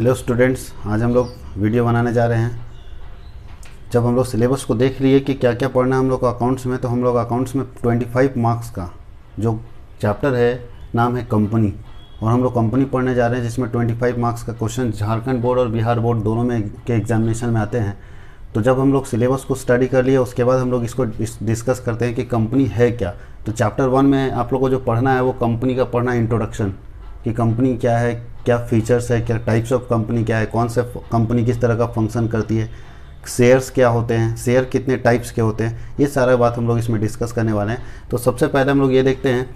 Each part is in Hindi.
हेलो स्टूडेंट्स, आज हम लोग वीडियो बनाने जा रहे हैं। जब हम लोग सिलेबस को देख लिए कि क्या क्या पढ़ना है हम लोग को अकाउंट्स में, तो हम लोग अकाउंट्स में 25 मार्क्स का जो चैप्टर है नाम है कंपनी, और हम लोग कंपनी पढ़ने जा रहे हैं जिसमें 25 मार्क्स का क्वेश्चन झारखंड बोर्ड और बिहार बोर्ड दोनों में के एग्जामिनेशन में आते हैं। तो जब हम लोग सिलेबस को स्टडी कर लिए उसके बाद हम लोग इसको डिस्कस करते हैं कि कंपनी है क्या। तो चैप्टर 1 में आप लोग को जो पढ़ना है वो कंपनी का पढ़ना है, इंट्रोडक्शन कि कंपनी क्या है, क्या फीचर्स है, क्या टाइप्स ऑफ कंपनी क्या है, कौन से कंपनी किस तरह का फंक्शन करती है, शेयर्स क्या होते हैं, शेयर कितने टाइप्स के होते हैं, ये सारा बात हम लोग इसमें डिस्कस करने वाले हैं। तो सबसे पहले हम लोग ये देखते हैं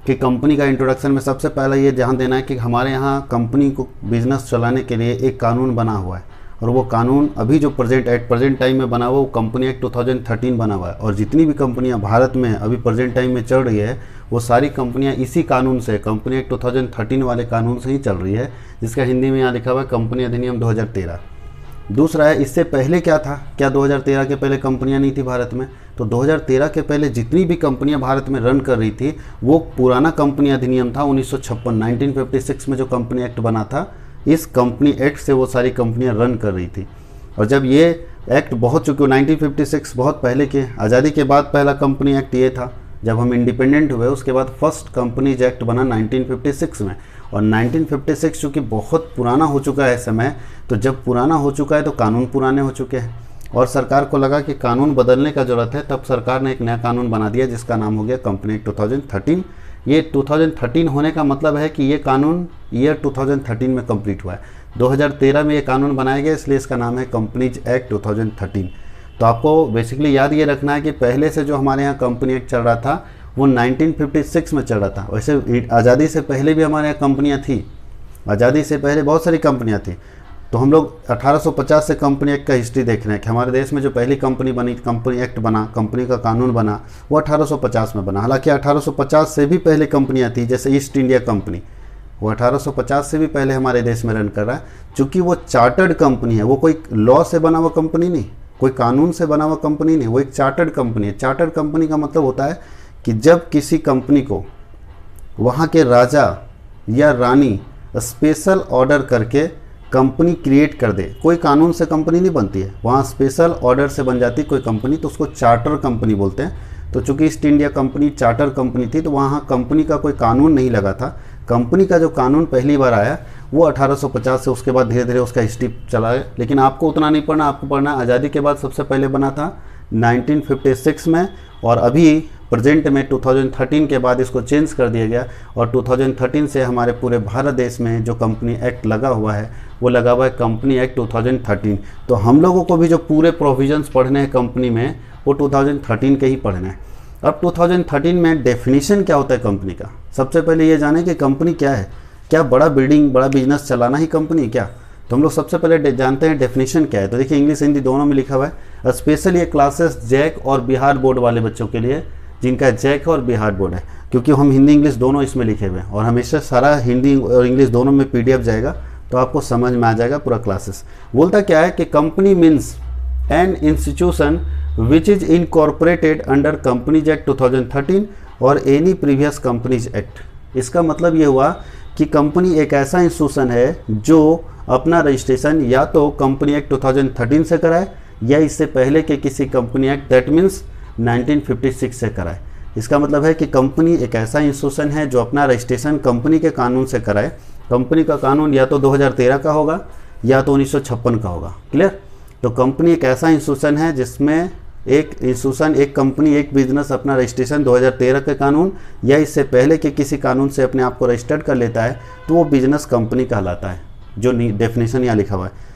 कि कंपनी का इंट्रोडक्शन में सबसे पहला ये ध्यान देना है कि हमारे यहाँ कंपनी को बिजनेस चलाने के लिए एक कानून बना हुआ है, और वो कानून अभी जो प्रेजेंट टाइम में बना हुआ वो कंपनी एक्ट 2013 बना हुआ है। और जितनी भी कंपनियां भारत में अभी प्रेजेंट टाइम में चल रही है वो सारी कंपनियां इसी कानून से, कंपनी एक्ट 2013 वाले कानून से ही चल रही है, जिसका हिंदी में यहाँ लिखा हुआ है कंपनी अधिनियम 2013। दूसरा है, इससे पहले क्या था, क्या 2013 के पहले कंपनियां नहीं थी भारत में? तो 2013 के पहले जितनी भी कंपनियां भारत में रन कर रही थी वो पुराना कंपनी अधिनियम था 1956 में जो कंपनी एक्ट बना था, इस कंपनी एक्ट से वो सारी कंपनियां रन कर रही थी। और जब ये एक्ट बहुत चुके 1956 बहुत पहले के, आज़ादी के बाद पहला कंपनी एक्ट ये था। जब हम इंडिपेंडेंट हुए उसके बाद फर्स्ट कंपनीज एक्ट बना 1956 में, और 1956 चूँकि बहुत पुराना हो चुका है समय, तो जब पुराना हो चुका है तो कानून पुराने हो चुके हैं, और सरकार को लगा कि कानून बदलने का ज़रूरत है, तब सरकार ने एक नया कानून बना दिया जिसका नाम हो गया कंपनी एक्ट 2013। ये 2013 होने का मतलब है कि ये कानून ईयर 2013 में कंप्लीट हुआ है। 2013 में ये कानून बनाया गया, इसलिए इसका नाम है कंपनीज एक्ट 2013। तो आपको बेसिकली याद ये रखना है कि पहले से जो हमारे यहाँ कंपनी एक्ट चल रहा था वो 1956 में चल रहा था। वैसे आज़ादी से पहले भी हमारे यहाँ कंपनियाँ थी, आज़ादी से पहले बहुत सारी कंपनियाँ थी। तो हम लोग 1850 से कंपनी एक्ट का हिस्ट्री देख रहे हैं कि हमारे देश में जो पहली कंपनी बनी, कंपनी एक्ट बना, कंपनी का कानून बना, वो 1850 में बना। हालांकि 1850 से भी पहले कंपनियां थी, जैसे ईस्ट इंडिया कंपनी, वो 1850 से भी पहले हमारे देश में रन कर रहा है। चूँकि वो चार्टर्ड कंपनी है, वो कोई लॉ से बना हुआ कंपनी नहीं, कोई कानून से बना हुआ कंपनी नहीं, वो एक चार्टर्ड कंपनी है। चार्टर्ड कंपनी का मतलब होता है कि जब किसी कंपनी को वहाँ के राजा या रानी स्पेशल ऑर्डर करके कंपनी क्रिएट कर दे, कोई कानून से कंपनी नहीं बनती है, वहाँ स्पेशल ऑर्डर से बन जाती कोई कंपनी, तो उसको चार्टर कंपनी बोलते हैं। तो चूंकि east India company charter company थी, तो वहाँ कंपनी का कोई कानून नहीं लगा था। कंपनी का जो कानून पहली बार आया वो 1850 से, उसके बाद धीरे धीरे उसका हिस्ट्री चला है। लेकिन आपको उतना नहीं पढ़ना, आपको पढ़ना आज़ादी के बाद सबसे पहले बना था 1956 में, और अभी प्रेजेंट में 2013 के बाद इसको चेंज कर दिया गया, और 2013 से हमारे पूरे भारत देश में जो कंपनी एक्ट लगा हुआ है वो लगा हुआ है कंपनी एक्ट 2013। तो हम लोगों को भी जो पूरे प्रोविजंस पढ़ने हैं कंपनी में वो 2013 के ही पढ़ना है। अब 2013 में डेफिनेशन क्या होता है कंपनी का, सबसे पहले ये जाने कि कंपनी क्या है। क्या बड़ा बिल्डिंग, बड़ा बिजनेस चलाना ही कंपनी क्या? तो हम लोग सबसे पहले जानते हैं डेफिनेशन क्या है। तो देखिए इंग्लिश हिंदी दोनों में लिखा हुआ है। स्पेशल ये क्लासेस जैक और बिहार बोर्ड वाले बच्चों के लिए, जिनका जैक और बिहार बोर्ड है, क्योंकि हम हिंदी इंग्लिश दोनों इसमें लिखे हुए हैं, और हमेशा सारा हिंदी और इंग्लिश दोनों में PDF जाएगा, तो आपको समझ में आ जाएगा पूरा क्लासेस। बोलता क्या है कि company means an institution which is incorporated under companies act 2013 और एनी प्रीवियस कंपनीज एक्ट। इसका मतलब ये हुआ कि कंपनी एक ऐसा इंस्टीट्यूशन है जो अपना रजिस्ट्रेशन या तो कंपनी एक्ट 2013 से कराए या इससे पहले के किसी कंपनी एक्ट, दैट मीन्स 1956 से कराए। इसका मतलब है कि कंपनी एक ऐसा इंस्टीट्यूशन है जो अपना रजिस्ट्रेशन कंपनी के कानून से कराए। कंपनी का कानून या तो 2013 का होगा या तो 1956 का होगा। क्लियर? तो कंपनी एक ऐसा इंस्टीट्यूशन है जिसमें एक इंस्टीट्यूशन, एक कंपनी, एक बिजनेस अपना रजिस्ट्रेशन 2013 के कानून या इससे पहले के किसी कानून से अपने आप को रजिस्टर्ड कर लेता है, तो वो बिजनेस कंपनी कहलाता है, जो डेफिनेशन यहाँ लिखा हुआ है।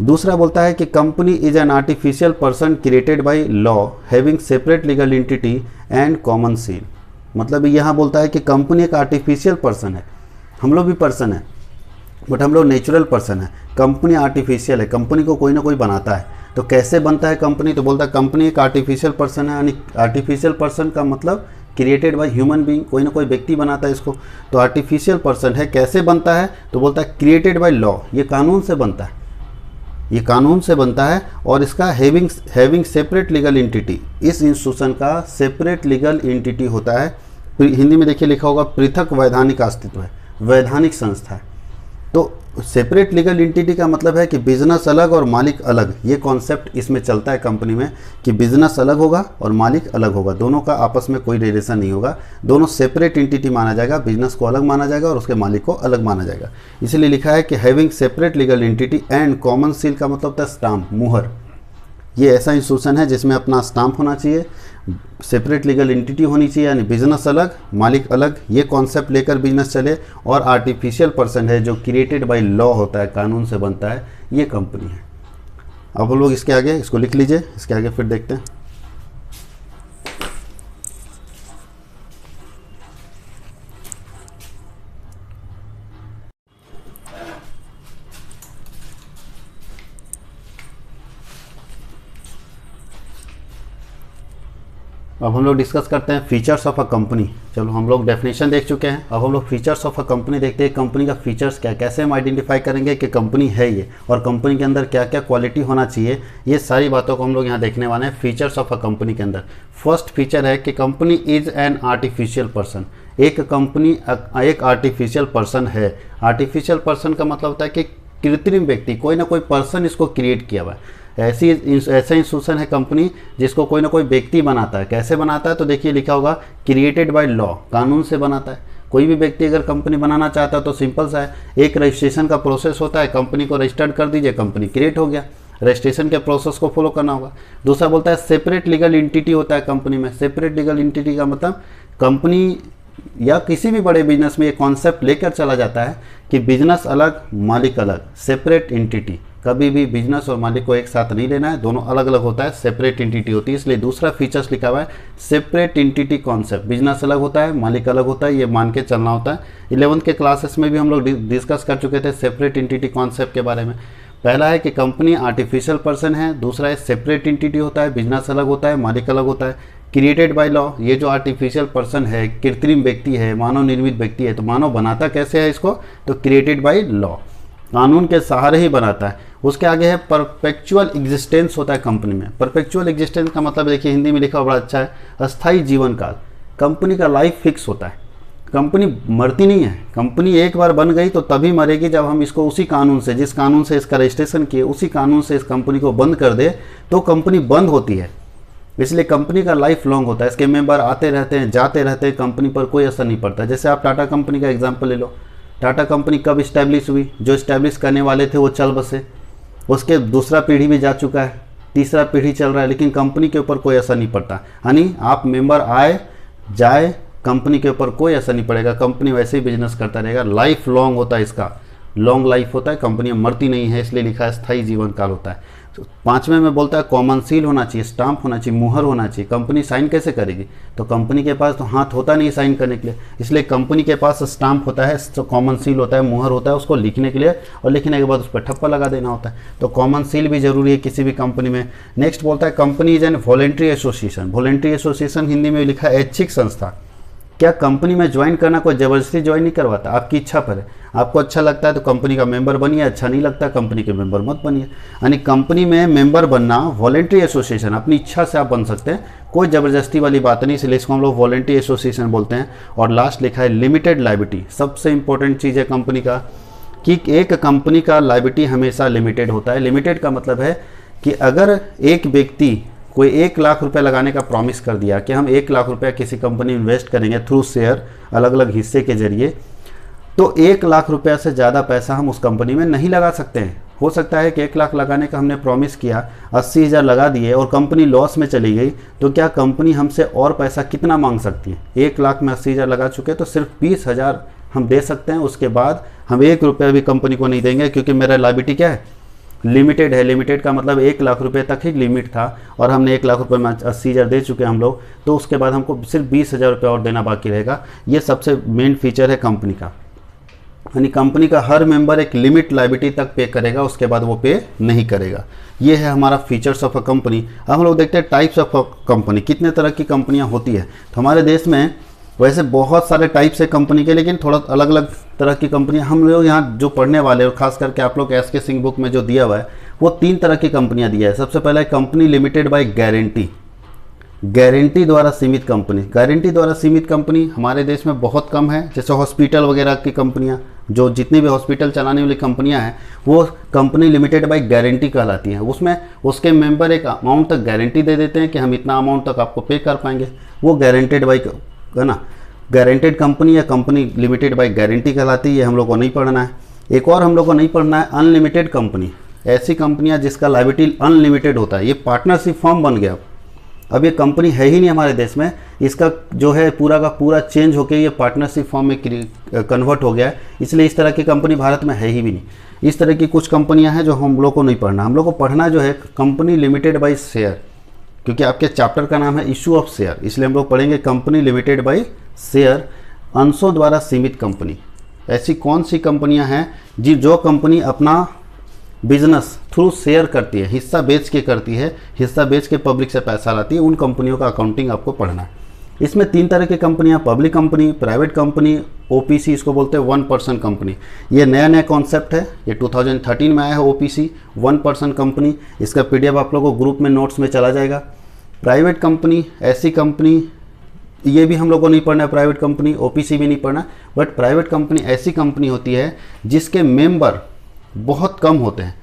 दूसरा बोलता है कि company is an artificial person created by law having separate legal entity and common seal. मतलब यहाँ बोलता है कि कंपनी एक आर्टिफिशियल पर्सन है, हम लोग भी पर्सन है बट हम लोग नेचुरल पर्सन है, कंपनी आर्टिफिशियल है, कंपनी को कोई ना कोई बनाता है। तो कैसे बनता है कंपनी? तो बोलता है कंपनी एक आर्टिफिशियल पर्सन है, यानी आर्टिफिशियल पर्सन का मतलब क्रिएटेड बाय ह्यूमन बीइंग, कोई ना कोई व्यक्ति बनाता है इसको। तो आर्टिफिशियल पर्सन है, कैसे बनता है? तो बोलता है क्रिएटेड बाय लॉ, ये कानून से बनता है, ये कानून से बनता है, और इसका हैविंग सेपरेट लीगल एंटिटी, इस इंस्टीट्यूशन का सेपरेट लीगल एंटिटी होता है। हिंदी में देखिए लिखा होगा पृथक वैधानिक अस्तित्व है, वैधानिक संस्था है। तो सेपरेट लीगल एंटिटी का मतलब है कि बिजनेस अलग और मालिक अलग, ये कॉन्सेप्ट इसमें चलता है कंपनी में कि बिजनेस अलग होगा और मालिक अलग होगा, दोनों का आपस में कोई रिलेशन नहीं होगा, दोनों सेपरेट एंटिटी माना जाएगा, बिजनेस को अलग माना जाएगा और उसके मालिक को अलग माना जाएगा। इसलिए लिखा है कि having separate legal entity and common seal का मतलब होता है स्टाम्प, मुहर। ये ऐसा इंस्टीट्यूशन है जिसमें अपना स्टाम्प होना चाहिए, सेपरेट लीगल एंटिटी होनी चाहिए, यानी बिजनेस अलग मालिक अलग, ये कॉन्सेप्ट लेकर बिजनेस चले, और आर्टिफिशियल पर्सन है जो क्रिएटेड बाय लॉ होता है, कानून से बनता है, ये कंपनी है। अब हम लोग इसके आगे इसको लिख लीजिए, इसके आगे फिर देखते हैं। अब हम लोग डिस्कस करते हैं फीचर्स ऑफ अ कंपनी। चलो हम लोग डेफिनेशन देख चुके हैं, अब हम लोग फीचर्स ऑफ अ कंपनी देखते हैं। कंपनी का फीचर्स क्या, कैसे हम आइडेंटिफाई करेंगे कि कंपनी है ये, और कंपनी के अंदर क्या क्या क्वालिटी होना चाहिए, ये सारी बातों को हम लोग यहाँ देखने वाले हैं फीचर्स ऑफ अ कंपनी के अंदर। फर्स्ट फीचर है कि company is an artificial person. एक कंपनी एक आर्टिफिशियल पर्सन है। आर्टिफिशियल पर्सन का मतलब होता है कि कृत्रिम व्यक्ति, कोई ना कोई पर्सन इसको क्रिएट किया हुआ है। ऐसा इंस्टीट्यूशन है कंपनी जिसको कोई ना कोई व्यक्ति बनाता है। कैसे बनाता है, तो देखिए लिखा होगा क्रिएटेड बाय लॉ, कानून से बनाता है। कोई भी व्यक्ति अगर कंपनी बनाना चाहता है तो सिंपल सा है, एक रजिस्ट्रेशन का प्रोसेस होता है, कंपनी को रजिस्टर्ड कर दीजिए, कंपनी क्रिएट हो गया। रजिस्ट्रेशन के प्रोसेस को फॉलो करना होगा। दूसरा बोलता है सेपरेट लीगल एंटिटी होता है कंपनी में। सेपरेट लीगल एंटिटी का मतलब कंपनी या किसी भी बड़े बिजनेस में ये कॉन्सेप्ट लेकर चला जाता है कि बिजनेस अलग मालिक अलग, सेपरेट एंटिटी। कभी भी बिजनेस और मालिक को एक साथ नहीं लेना है, दोनों अलग अलग होता है, सेपरेट एंटिटी होती है। इसलिए दूसरा फीचर्स लिखा हुआ है सेपरेट एंटिटी कॉन्सेप्ट। बिजनेस अलग होता है, मालिक अलग होता है, ये मान के चलना होता है। 11th के क्लासेस में भी हम लोग डिस्कस कर चुके थे सेपरेट एंटिटी कॉन्सेप्ट के बारे में। पहला है कि कंपनी आर्टिफिशियल पर्सन है, दूसरा है सेपरेट एंटिटी होता है, बिजनेस अलग होता है, मालिक अलग होता है। क्रिएटेड बाय लॉ, ये जो आर्टिफिशियल पर्सन है, कृत्रिम व्यक्ति है, मानव निर्मित व्यक्ति है, तो मानव बनाता कैसे है इसको, तो क्रिएटेड बाय लॉ, कानून के सहारे ही बनाता है। उसके आगे है परपेचुअल एग्जिस्टेंस होता है कंपनी में। परपेचुअल एग्जिस्टेंस का मतलब देखिए हिंदी में लिखा बड़ा अच्छा है, अस्थायी जीवन काल। कंपनी का लाइफ फिक्स होता है, कंपनी मरती नहीं है। कंपनी एक बार बन गई तो तभी मरेगी जब हम इसको उसी कानून से, जिस कानून से इसका रजिस्ट्रेशन किए, उसी कानून से इस कंपनी को बंद कर दे तो कंपनी बंद होती है। इसलिए कंपनी का लाइफ लॉन्ग होता है, इसके मेंबर आते रहते हैं, जाते रहते हैं, कंपनी पर कोई असर नहीं पड़ता। जैसे आप टाटा कंपनी का एग्जाम्पल ले लो, टाटा कंपनी कब इस्टेब्लिश हुई, जो इस्टेब्लिश करने वाले थे वो चल बसे, उसके दूसरा पीढ़ी भी जा चुका है, तीसरा पीढ़ी चल रहा है, लेकिन कंपनी के ऊपर कोई असर नहीं पड़ता। यानी आप मेंबर आए जाए, कंपनी के ऊपर कोई असर नहीं पड़ेगा, कंपनी वैसे ही बिजनेस करता रहेगा। लाइफ लॉन्ग होता है, इसका लॉन्ग लाइफ होता है, कंपनी मरती नहीं है, इसलिए लिखा है स्थायी जीवन काल होता है। तो 5वें में बोलता है कॉमन सील होना चाहिए, स्टाम्प होना चाहिए, मुहर होना चाहिए। कंपनी साइन कैसे करेगी, तो कंपनी के पास तो हाथ होता नहीं साइन करने के लिए, इसलिए कंपनी के पास स्टाम्प होता है, कॉमन सील होता है, मुहर होता है, उसको लिखने के लिए, और लिखने के बाद उस पर ठप्पा लगा देना होता है। तो कॉमन सील भी जरूरी है किसी भी कंपनी में। नेक्स्ट बोलता है company is an voluntary association. Voluntary association Hindi में लिखा है ऐच्छिक संस्था। क्या कंपनी में ज्वाइन करना कोई ज़बरदस्ती ज्वाइन नहीं करवाता, आपकी इच्छा पर है। आपको अच्छा लगता है तो कंपनी का मेंबर बनिए, अच्छा नहीं लगता कंपनी के मेंबर मत बनिए। यानी कंपनी में मेंबर बनना वॉलेंट्री एसोसिएशन, अपनी इच्छा से आप बन सकते हैं, कोई ज़बरदस्ती वाली बात नहीं, इसलिए इसको हम लोग वॉलेंट्री एसोसिएशन बोलते हैं। और लास्ट लिखा है लिमिटेड लायबिलिटी। सबसे इंपॉर्टेंट चीज़ है कंपनी का कि एक कंपनी का लायबिलिटी हमेशा लिमिटेड होता है। लिमिटेड का मतलब है कि अगर एक व्यक्ति कोई 1 लाख रुपए लगाने का प्रॉमिस कर दिया कि हम 1 लाख रुपया किसी कंपनी में इन्वेस्ट करेंगे थ्रू शेयर, अलग अलग हिस्से के जरिए, तो 1 लाख रुपया से ज़्यादा पैसा हम उस कंपनी में नहीं लगा सकते हैं। हो सकता है कि 1 लाख लगाने का हमने प्रॉमिस किया, 80,000 लगा दिए और कंपनी लॉस में चली गई, तो क्या कंपनी हमसे और पैसा कितना मांग सकती है? 1 लाख में 80,000 लगा चुके तो सिर्फ 20,000 हम दे सकते हैं, उसके बाद हम 1 रुपया भी कंपनी को नहीं देंगे, क्योंकि मेरा लायबिलिटी क्या है, लिमिटेड है। लिमिटेड का मतलब 1 लाख रुपए तक ही लिमिट था और हमने 1 लाख रुपए में 80,000 दे चुके हम लोग, तो उसके बाद हमको सिर्फ 20,000 रुपये और देना बाकी रहेगा। ये सबसे मेन फीचर है कंपनी का। यानी कंपनी का हर मेंबर एक लिमिट लायबिलिटी तक पे करेगा, उसके बाद वो पे नहीं करेगा। ये है हमारा फीचर्स ऑफ अ कंपनी। अब हम लोग देखते हैं टाइप्स ऑफ अ कंपनी, कितने तरह की कंपनियां होती है। तो हमारे देश में वैसे बहुत सारे टाइप्स है कंपनी के, लेकिन थोड़ा अलग अलग तरह की कंपनियां हम लोग यहाँ जो पढ़ने वाले, और खास करके आप लोग एस के सिंह बुक में जो दिया हुआ है वो 3 तरह की कंपनियां दिया है। सबसे पहला है company limited by guarantee, guarantee द्वारा सीमित कंपनी। गारंटी द्वारा सीमित कंपनी हमारे देश में बहुत कम है, जैसे हॉस्पिटल वगैरह की कंपनियां, जो जितनी भी हॉस्पिटल चलाने वाली कंपनियां हैं वो कंपनी लिमिटेड बाय गारंटी कहलाती हैं। उसमें उसके मेंबर एक अमाउंट तक गारंटी दे देते हैं कि हम इतना अमाउंट तक आपको पे कर पाएंगे, वो गारंटेड बाय है ना, गारंटेड कंपनी या कंपनी लिमिटेड बाय गारंटी कहलाती है। ये हम लोग को नहीं पढ़ना है। एक और हम लोग को नहीं पढ़ना है अनलिमिटेड कंपनी, ऐसी कंपनियां जिसका लायबिलिटी अनलिमिटेड होता है। ये पार्टनरशिप फॉर्म बन गया। अब ये कंपनी है ही नहीं हमारे देश में, इसका जो है पूरा का पूरा चेंज होकर ये पार्टनरशिप फॉर्म में कन्वर्ट हो गया है, इसलिए इस तरह की कंपनी भारत में है ही भी नहीं। इस तरह की कुछ कंपनियां हैं जो हम लोग को नहीं पढ़ना। हम लोग को पढ़ना जो है कंपनी लिमिटेड बाय शेयर, क्योंकि आपके चैप्टर का नाम है इशू ऑफ शेयर, इसलिए हम लोग पढ़ेंगे कंपनी लिमिटेड बाय शेयर। अंशों द्वारा सीमित कंपनी, ऐसी कौन सी कंपनियां हैं जो कंपनी अपना बिजनेस थ्रू शेयर करती है, हिस्सा बेच के करती है, हिस्सा बेच के पब्लिक से पैसा लाती है, उन कंपनियों का अकाउंटिंग आपको पढ़ना है। इसमें 3 तरह की कंपनियां, public company, private company, OPC इसको बोलते हैं 1% कंपनी। ये नया कॉन्सेप्ट है, ये 2013 में आया है ओपीसी 1% कंपनी। इसका पीडीएफ आप लोगों को ग्रुप में नोट्स में चला जाएगा। प्राइवेट कंपनी ऐसी कंपनी, ये भी हम लोग को नहीं पढ़ना है, प्राइवेट कंपनी ओपीसी भी नहीं पढ़ना, बट प्राइवेट कंपनी ऐसी कंपनी होती है जिसके मेंबर बहुत कम होते हैं,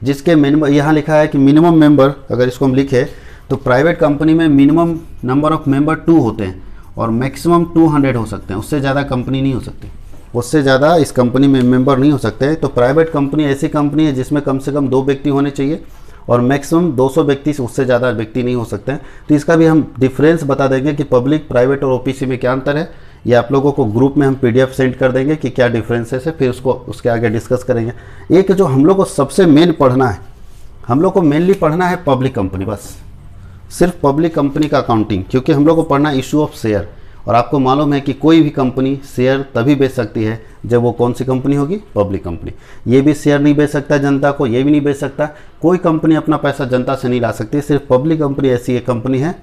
जिसके मिनिमम, यहाँ लिखा है कि मिनिमम मेंबर, अगर इसको हम लिखे तो प्राइवेट कंपनी में मिनिमम नंबर ऑफ मेंबर 2 होते हैं और मैक्सिमम 200 हो सकते हैं, उससे ज़्यादा कंपनी नहीं हो सकती, उससे ज़्यादा इस कंपनी में मेंबर नहीं हो सकते हैं। तो प्राइवेट कंपनी ऐसी कंपनी है जिसमें कम से कम 2 व्यक्ति होने चाहिए और मैक्सिमम 200 व्यक्ति से उससे ज़्यादा व्यक्ति नहीं हो सकते हैं। तो इसका भी हम डिफरेंस बता देंगे कि पब्लिक, प्राइवेट और ओपीसी में क्या अंतर है। ये आप लोगों को ग्रुप में हम पीडीएफ सेंड कर देंगे कि क्या डिफरेंसेस है, फिर उसको उसके आगे डिस्कस करेंगे। एक जो हम लोग को सबसे मेन पढ़ना है, हम लोग को मेनली पढ़ना है पब्लिक कंपनी, बस सिर्फ पब्लिक कंपनी का अकाउंटिंग, क्योंकि हम लोग को पढ़ना है इशू ऑफ शेयर। और आपको मालूम है कि कोई भी कंपनी शेयर तभी बेच सकती है जब वो कौन सी कंपनी होगी, पब्लिक कंपनी। ये भी शेयर नहीं बेच सकता जनता को, ये भी नहीं बेच सकता, कोई कंपनी अपना पैसा जनता से नहीं ला सकती। सिर्फ पब्लिक कंपनी ऐसी एक कंपनी है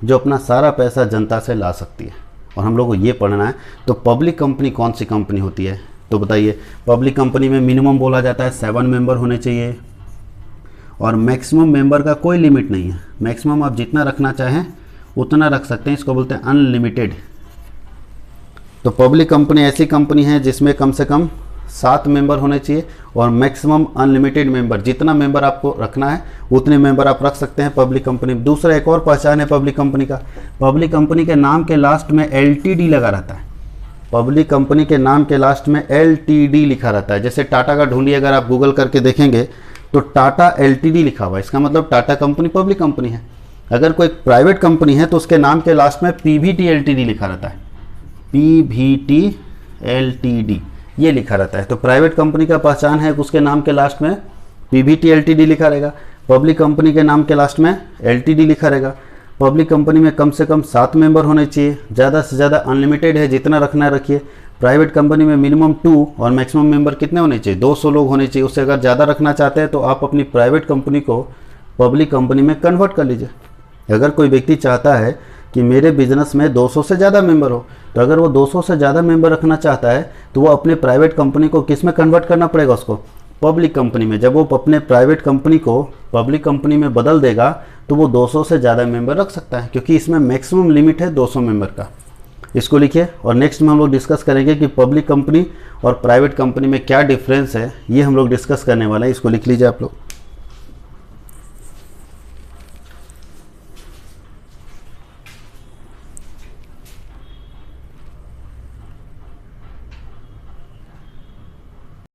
जो अपना सारा पैसा जनता से ला सकती है, और हम लोग को ये पढ़ना है। तो पब्लिक कंपनी कौन सी कंपनी होती है, तो बताइए। पब्लिक कंपनी में मिनिमम बोला जाता है 7 मेंबर होने चाहिए और मैक्सिमम मेंबर का कोई लिमिट नहीं है। मैक्सिमम आप जितना रखना चाहें उतना रख सकते हैं, इसको बोलते हैं अनलिमिटेड। तो पब्लिक कंपनी ऐसी कंपनी है जिसमें कम से कम 7 मेंबर होने चाहिए और मैक्सिमम अनलिमिटेड मेंबर, जितना मेंबर आपको रखना है उतने मेंबर आप रख सकते हैं पब्लिक कंपनी में। दूसरा एक और पहचान है पब्लिक कंपनी का, पब्लिक कंपनी के नाम के लास्ट में एलटीडी लगा रहता है। पब्लिक कंपनी के नाम के लास्ट में एलटीडी लिखा रहता है। जैसे टाटा का ढूंढिए, अगर आप गूगल करके देखेंगे तो टाटा एलटीडी लिखा हुआ है, इसका मतलब टाटा कंपनी पब्लिक कंपनी है। अगर कोई प्राइवेट कंपनी है तो उसके नाम के लास्ट में पीवीटी एलटीडी लिखा रहता है, पीवीटी एलटीडी ये लिखा रहता है। तो प्राइवेट कंपनी का पहचान है उसके नाम के लास्ट में पीवीटी एलटीडी लिखा रहेगा, पब्लिक कंपनी के नाम के लास्ट में एलटीडी लिखा रहेगा। पब्लिक कंपनी में कम से कम 7 मेंबर होने चाहिए, ज़्यादा से ज़्यादा अनलिमिटेड है, जितना रखना है रखिए। प्राइवेट कंपनी में मिनिमम 2 और मैक्सिमम मेंबर कितने होने चाहिए, 200 लोग होने चाहिए। उससे अगर ज़्यादा रखना चाहते हैं तो आप अपनी प्राइवेट कंपनी को पब्लिक कंपनी में कन्वर्ट कर लीजिए। अगर कोई व्यक्ति चाहता है कि मेरे बिजनेस में 200 से ज़्यादा मेंबर हो, तो अगर वो 200 से ज़्यादा मेंबर रखना चाहता है तो वो अपने प्राइवेट कंपनी को किस में कन्वर्ट करना पड़ेगा, उसको पब्लिक कंपनी में। जब वो अपने प्राइवेट कंपनी को पब्लिक कंपनी में बदल देगा तो वो 200 से ज़्यादा मेंबर रख सकता है, क्योंकि इसमें मैक्सिमम लिमिट है 200 मेंबर का। इसको लिखिए और नेक्स्ट में हम लोग डिस्कस करेंगे कि पब्लिक कंपनी और प्राइवेट कंपनी में क्या डिफरेंस है, ये हम लोग डिस्कस करने वाले हैं। इसको लिख लीजिए आप लोग।